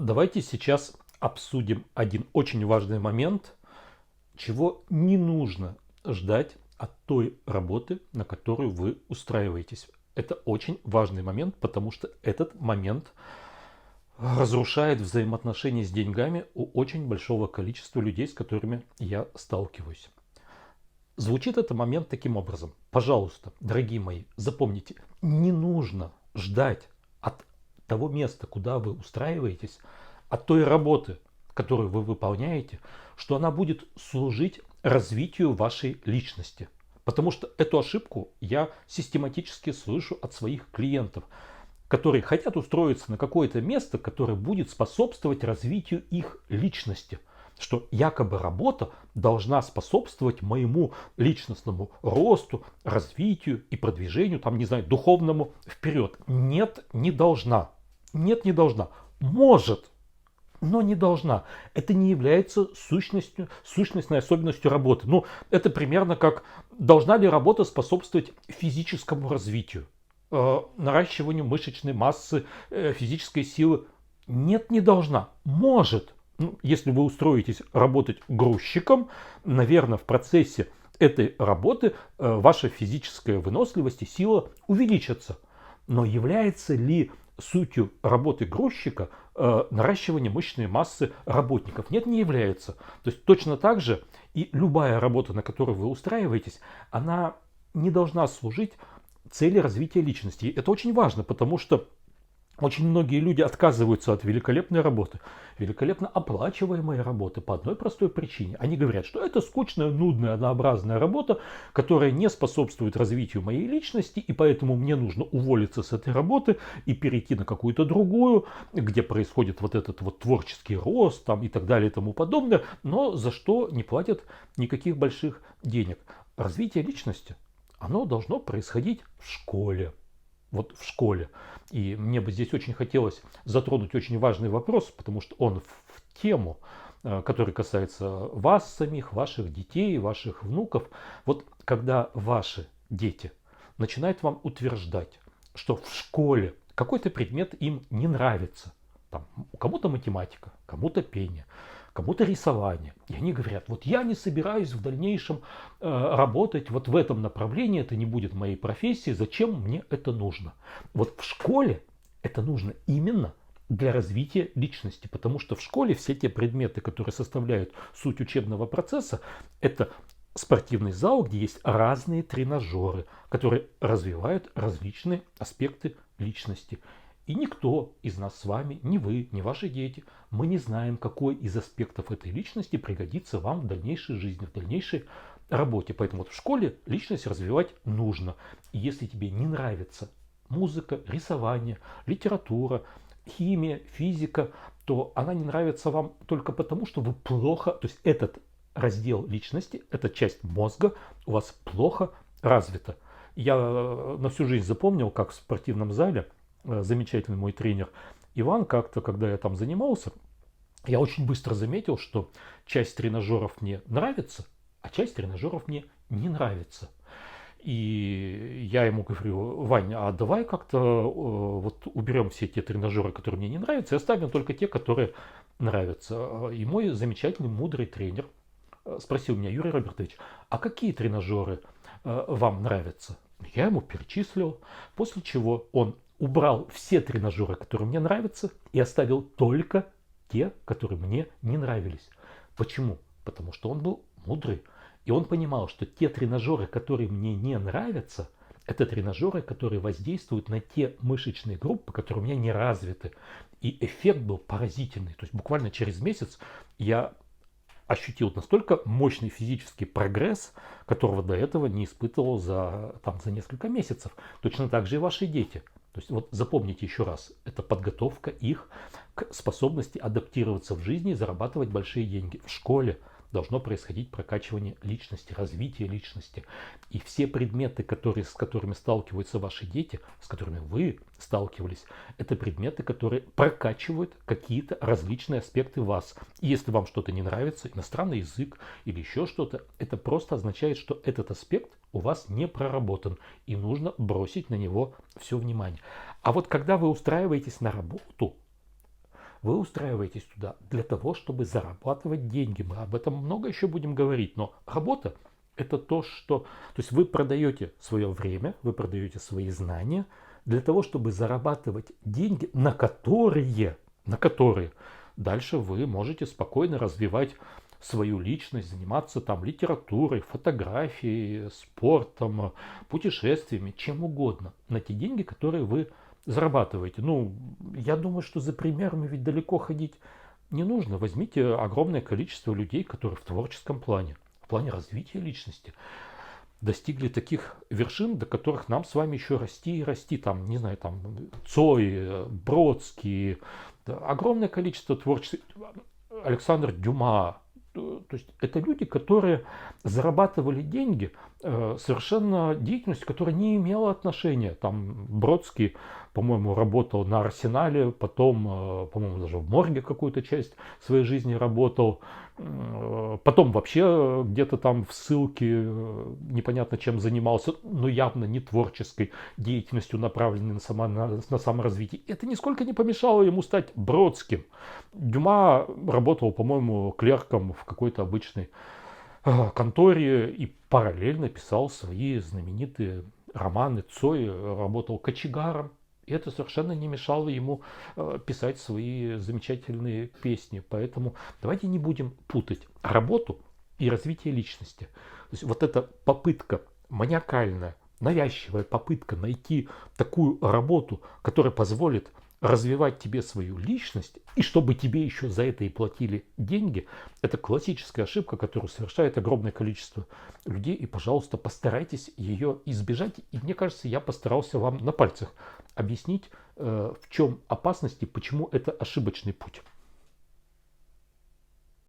Давайте сейчас обсудим один очень важный момент, чего не нужно ждать от той работы, на которую вы устраиваетесь. Это очень важный момент, потому что этот момент разрушает взаимоотношения с деньгами у очень большого количества людей, с которыми я сталкиваюсь. Звучит этот момент таким образом. Пожалуйста, дорогие мои, запомните, не нужно ждать от того места, куда вы устраиваетесь, от той работы, которую вы выполняете, что она будет служить развитию вашей личности. Потому что эту ошибку я систематически слышу от своих клиентов, которые хотят устроиться на какое-то место, которое будет способствовать развитию их личности. Что якобы работа должна способствовать моему личностному росту, развитию и продвижению, там, не знаю, духовному вперед. Нет, не должна. Нет, не должна. Может, но не должна. Это не является сущностной особенностью работы. Ну, это примерно как, должна ли работа способствовать физическому развитию, наращиванию мышечной массы, физической силы. Нет, не должна. Может. Ну, если вы устроитесь работать грузчиком, наверное, в процессе этой работы ваша физическая выносливость и сила увеличатся. Но является ли сутью работы грузчика наращивание мышечной массы работников? Нет, не является. То есть точно так же и любая работа, на которую вы устраиваетесь, она не должна служить цели развития личности. Это очень важно, потому что очень многие люди отказываются от великолепной работы, великолепно оплачиваемой работы по одной простой причине. Они говорят, что это скучная, нудная, однообразная работа, которая не способствует развитию моей личности, и поэтому мне нужно уволиться с этой работы и перейти на какую-то другую, где происходит вот этот вот творческий рост там, и так далее и тому подобное, но за что не платят никаких больших денег. Развитие личности, оно должно происходить в школе. Вот в школе. И мне бы здесь очень хотелось затронуть очень важный вопрос, потому что он в тему, который касается вас самих, ваших детей, ваших внуков. Вот когда ваши дети начинают вам утверждать, что в школе какой-то предмет им не нравится, там, кому-то математика, кому-то пение, кому-то рисование. И они говорят, вот я не собираюсь в дальнейшем работать вот в этом направлении, это не будет моей профессией, зачем мне это нужно? Вот в школе это нужно именно для развития личности, потому что в школе все те предметы, которые составляют суть учебного процесса, это спортивный зал, где есть разные тренажеры, которые развивают различные аспекты личности. И никто из нас с вами, ни вы, ни ваши дети, мы не знаем, какой из аспектов этой личности пригодится вам в дальнейшей жизни, в дальнейшей работе. Поэтому вот в школе личность развивать нужно. И если тебе не нравится музыка, рисование, литература, химия, физика, то она не нравится вам только потому, что вы плохо, то есть этот раздел личности, эта часть мозга у вас плохо развита. Я на всю жизнь запомнил, как в спортивном зале замечательный мой тренер Иван, как-то, когда я там занимался, я очень быстро заметил, что часть тренажеров мне нравится, а часть тренажеров мне не нравится. И я ему говорю, Вань, а давай как-то вот уберем все те тренажеры, которые мне не нравятся, и оставим только те, которые нравятся. И мой замечательный, мудрый тренер спросил меня, Юрий Робертович, а какие тренажеры вам нравятся? Я ему перечислил, после чего он убрал все тренажеры, которые мне нравятся, и оставил только те, которые мне не нравились. Почему? Потому что он был мудрый. И он понимал, что те тренажеры, которые мне не нравятся, это тренажеры, которые воздействуют на те мышечные группы, которые у меня не развиты. И эффект был поразительный. То есть буквально через месяц я ощутил настолько мощный физический прогресс, которого до этого не испытывал за несколько месяцев. Точно так же и ваши дети. То есть вот запомните еще раз, это подготовка их к способности адаптироваться в жизни и зарабатывать большие деньги. В школе должно происходить прокачивание личности, развитие личности. И все предметы, с которыми сталкиваются ваши дети, с которыми вы сталкивались, это предметы, которые прокачивают какие-то различные аспекты вас. И если вам что-то не нравится, иностранный язык или еще что-то, это просто означает, что этот аспект у вас не проработан. И нужно бросить на него все внимание. А вот когда вы устраиваетесь на работу, Вы устраиваетесь туда для того, чтобы зарабатывать деньги. Мы об этом много еще будем говорить, но работа это то, что... То есть вы продаете свое время, вы продаете свои знания для того, чтобы зарабатывать деньги, на которые дальше вы можете спокойно развивать свою личность, заниматься там литературой, фотографией, спортом, путешествиями, чем угодно. На те деньги, которые вы зарабатываете. Ну, я думаю, что за примерами ведь далеко ходить не нужно. Возьмите огромное количество людей, которые в творческом плане, в плане развития личности, достигли таких вершин, до которых нам с вами еще расти и расти. Там, не знаю, там Цой, Бродский, да, огромное количество творчеств. Александр Дюма. То есть это люди, которые зарабатывали деньги совершенно деятельностью, которая не имела отношения. Там Бродский, по-моему, работал на Арсенале, потом, по-моему, даже в морге какую-то часть своей жизни работал. Потом вообще где-то там в ссылке непонятно чем занимался, но явно не творческой деятельностью, направленной на саморазвитие. Это нисколько не помешало ему стать Бродским. Дюма работал, по-моему, клерком в какой-то обычной конторе и параллельно писал свои знаменитые романы. Цой работал кочегаром. И это совершенно не мешало ему писать свои замечательные песни. Поэтому давайте не будем путать работу и развитие личности. То есть вот эта попытка маниакальная, навязчивая попытка найти такую работу, которая позволит развивать тебе свою личность, и чтобы тебе еще за это и платили деньги, это классическая ошибка, которую совершает огромное количество людей, и, пожалуйста, постарайтесь ее избежать. И мне кажется, я постарался вам на пальцах объяснить, в чем опасность и почему это ошибочный путь.